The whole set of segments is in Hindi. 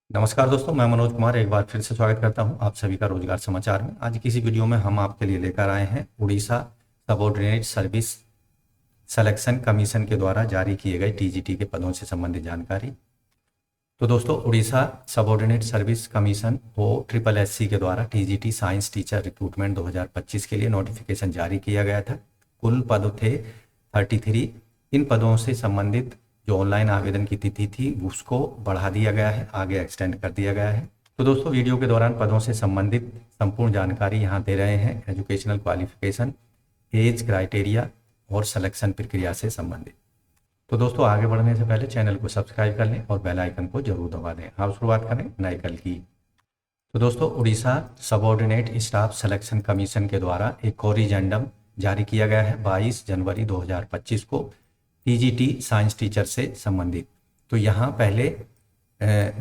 नमस्कार दोस्तों, मैं मनोज कुमार एक बार फिर से स्वागत करता हूं आप सभी का रोजगार समाचार में। आज की इसी वीडियो में हम आपके लिए लेकर आए हैं Orissa subordinate service selection commission के द्वारा जारी किए गए टीजीटी के पदों से संबंधित जानकारी। तो दोस्तों, उड़ीसा सबऑर्डिनेट सर्विस कमीशन वो ट्रिपल एससी के द्वारा टीजीटी साइंस टीचर रिक्रूटमेंट 2025 के लिए नोटिफिकेशन जारी किया गया था। कुल पद थे 33। इन पदों से संबंधित जो ऑनलाइन आवेदन की तिथि थी उसको बढ़ा दिया गया है, आगे एक्सटेंड कर दिया गया है। तो दोस्तों, वीडियो के दौरान पदों से संबंधित संपूर्ण जानकारी यहाँ दे रहे हैं, एजुकेशनल क्वालिफिकेशन, एज क्राइटेरिया और सिलेक्शन प्रक्रिया से संबंधित। तो दोस्तों, आगे बढ़ने से पहले चैनल को सब्सक्राइब कर लें और बेल आइकन को जरूर दबा दें। आप शुरुआत करें नए कल की। तो दोस्तों, Orissa subordinate staff selection commission के द्वारा एक कोरिजेंडम जारी किया गया है 22 जनवरी 2025 को टीजीटी साइंस टीचर से संबंधित। तो यहाँ पहले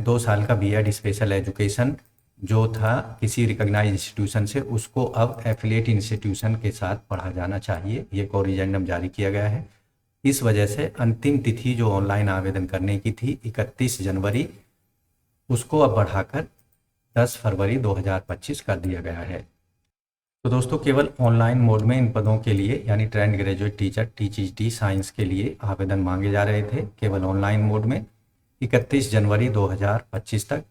2 साल का बीएड स्पेशल एजुकेशन जो था किसी रिकॉग्नाइज इंस्टीट्यूशन से, उसको अब एफिलिएट इंस्टीट्यूशन के साथ पढ़ा जाना चाहिए। ये कोरिजेंडम जारी किया गया है। इस वजह से अंतिम तिथि जो ऑनलाइन आवेदन करने की थी 31 जनवरी, उसको अब बढ़ाकर 10 फरवरी 2025 कर दिया गया है। तो दोस्तों, केवल ऑनलाइन मोड में इन पदों के लिए यानी trained graduate teacher TGT science के लिए आवेदन मांगे जा रहे थे, केवल ऑनलाइन मोड में 31 जनवरी 2025 तक।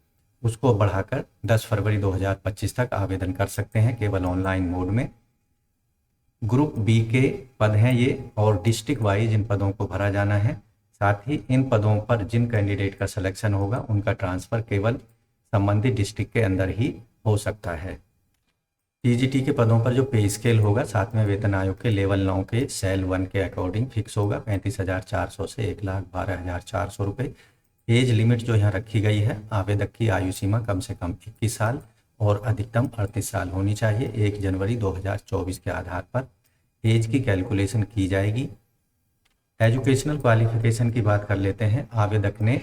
उसको बढ़ाकर 10 फरवरी 2025 तक आवेदन कर सकते हैं केवल ऑनलाइन मोड में। ग्रुप बी के पद हैं ये, और डिस्ट्रिक्ट वाइज इन पदों को भरा जाना है। साथ ही इन पदों पर जिन कैंडिडेट का सिलेक्शन होगा उनका ट्रांसफ़र केवल संबंधित डिस्ट्रिक्ट के अंदर ही हो सकता है। टीजीटी के पदों पर जो पे स्केल होगा 7वें वेतन आयोग के लेवल 9 के सेल 1 के अकॉर्डिंग फिक्स होगा 35,400 से 1,12,400 रुपये। एज लिमिट जो यहाँ रखी गई है, आवेदक की आयु सीमा कम से कम 21 साल और अधिकतम 38 साल होनी चाहिए। 1 जनवरी 2024 के आधार पर एज की कैलकुलेशन की जाएगी। एजुकेशनल क्वालिफिकेशन की बात कर लेते हैं। आवेदक ने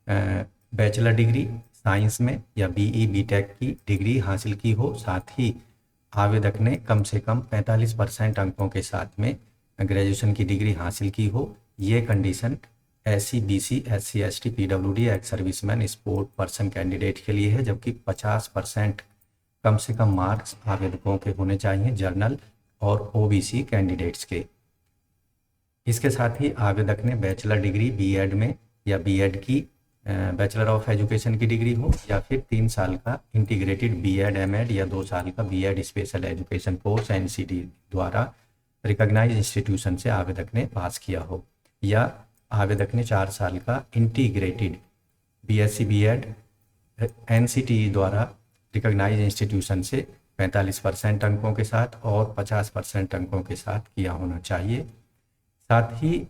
बैचलर डिग्री साइंस में या बीई बीटेक की डिग्री हासिल की हो, साथ ही आवेदक ने कम से कम 45% अंकों के साथ में ग्रेजुएशन की डिग्री हासिल की हो। ये condition SC BC SC ST PWD ex serviceman sport person candidate के लिए है, जबकि 50% कम से कम मार्क्स आवेदकों के होने चाहिए जर्नल और ओबीसी कैंडिडेट्स के। इसके साथ ही आवेदक ने बैचलर डिग्री बीएड में या बीएड की बैचलर ऑफ एजुकेशन की डिग्री हो, या फिर 3 साल का इंटीग्रेटेड बीएड एमएड या 2 साल का B Ed special education course NCT द्वारा रिकॉग्नाइज इंस्टीट्यूशन से आवेदक ने पास किया हो, या आवेदक ने 4 साल का इंटीग्रेटेड बीएससी बीएड एनसीटी द्वारा रिकॉग्नाइज इंस्टीट्यूशन से 45% अंकों के साथ और 50% अंकों के साथ किया होना चाहिए। साथ ही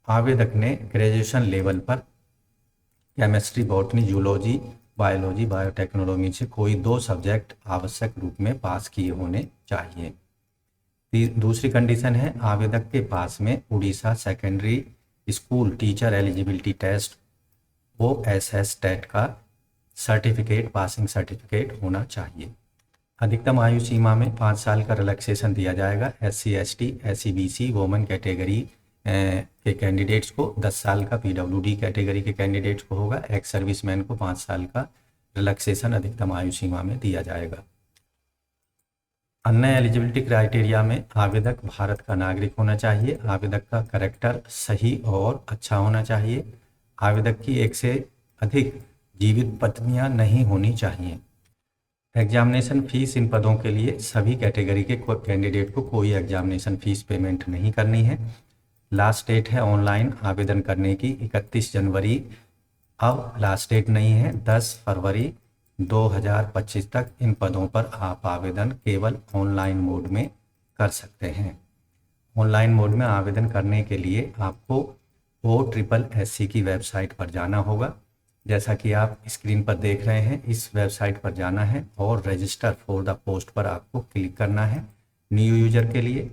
आवेदक ने ग्रेजुएशन लेवल पर chemistry, botany, zoology, biology, biotechnology से कोई 2 सब्जेक्ट आवश्यक रूप में पास किए होने चाहिए। दूसरी कंडीशन है, आवेदक के पास में Orissa secondary school teacher eligibility test OSS TET का सर्टिफिकेट, पासिंग सर्टिफिकेट होना चाहिए। अधिकतम आयु सीमा में 5 साल का रिलैक्सेशन दिया जाएगा। SC ST SC BC women category के कैंडिडेट्स को 10 साल का, पीडब्ल्यूडी कैटेगरी के कैंडिडेट्स को होगा, एक्स सर्विसमैन को 5 साल का रिलैक्सेशन अधिकतम आयु सीमा में दिया जाएगा। अन्य एलिजिबिलिटी क्राइटेरिया में आवेदक भारत का नागरिक होना चाहिए, आवेदक का कैरेक्टर सही और अच्छा होना चाहिए, आवेदक की 1 से अधिक जीवित पत्नियां नहीं होनी चाहिए। एग्जामिनेशन फीस इन पदों के लिए सभी कैटेगरी के कैंडिडेट को कोई एग्जामिनेशन फीस पेमेंट नहीं करनी है। लास्ट डेट है ऑनलाइन आवेदन करने की 31 जनवरी। अब लास्ट डेट नहीं है, 10 फरवरी 2025 तक इन पदों पर आप आवेदन केवल ऑनलाइन मोड में कर सकते हैं। ऑनलाइन मोड में आवेदन करने के लिए आपको OSSC की वेबसाइट पर जाना होगा। जैसा कि आप स्क्रीन पर देख रहे हैं, इस वेबसाइट पर जाना है और रजिस्टर फॉर द पोस्ट पर आपको क्लिक करना है न्यू यूजर के लिए,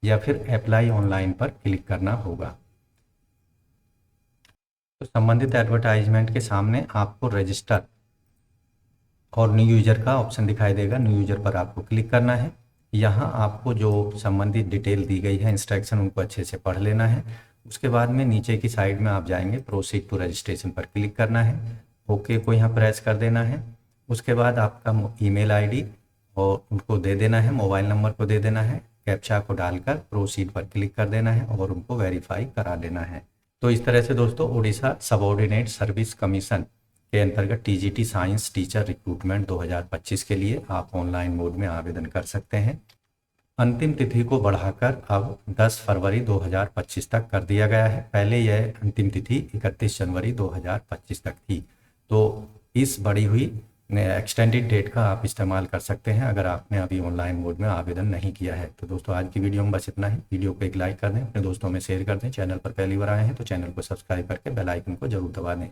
या फिर अप्लाई ऑनलाइन पर क्लिक करना होगा। तो संबंधित एडवर्टाइजमेंट के सामने आपको रजिस्टर और न्यू यूजर का ऑप्शन दिखाई देगा। न्यू यूजर पर आपको क्लिक करना है। यहाँ आपको जो संबंधित डिटेल दी गई है, इंस्ट्रक्शन, उनको अच्छे से पढ़ लेना है। उसके बाद में नीचे की साइड में आप जाएंगे, प्रोसीड टू रजिस्ट्रेशन पर क्लिक करना है। ओके को यहाँ प्रेस कर देना है। उसके बाद आपका ईमेल आईडी और उनको दे देना है, मोबाइल नंबर को दे देना है, कैप्चा को डालकर प्रोसीड पर क्लिक कर देना है और उनको वेरीफाई करा लेना है। तो इस तरह से दोस्तों उड़ीसा सबऑर्डिनेट सर्विस कमीशन के अंतर्गत टीजीटी साइंस टीचर रिक्रूटमेंट 2025 के लिए आप ऑनलाइन मोड में आवेदन कर सकते हैं। अंतिम तिथि को बढ़ाकर अब 10 फरवरी 2025 तक कर दिया गया है। पहले यह अंतिम तिथि 31 जनवरी 2025 तक थी। तो इस बढ़ी हुई एक्सटेंडेड डेट का आप इस्तेमाल कर सकते हैं अगर आपने अभी ऑनलाइन मोड में आवेदन नहीं किया है। तो दोस्तों आज की वीडियो में बस इतना ही। वीडियो को एक लाइक कर दें, अपने दोस्तों में शेयर कर दें। चैनल पर पहली बार आए हैं तो चैनल को सब्सक्राइब करके बेल आइकन को जरूर दबा दें।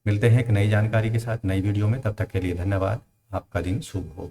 मिलते हैं एक नई जानकारी के साथ नई वीडियो में, तब तक के लिए धन्यवाद। आपका दिन शुभ हो।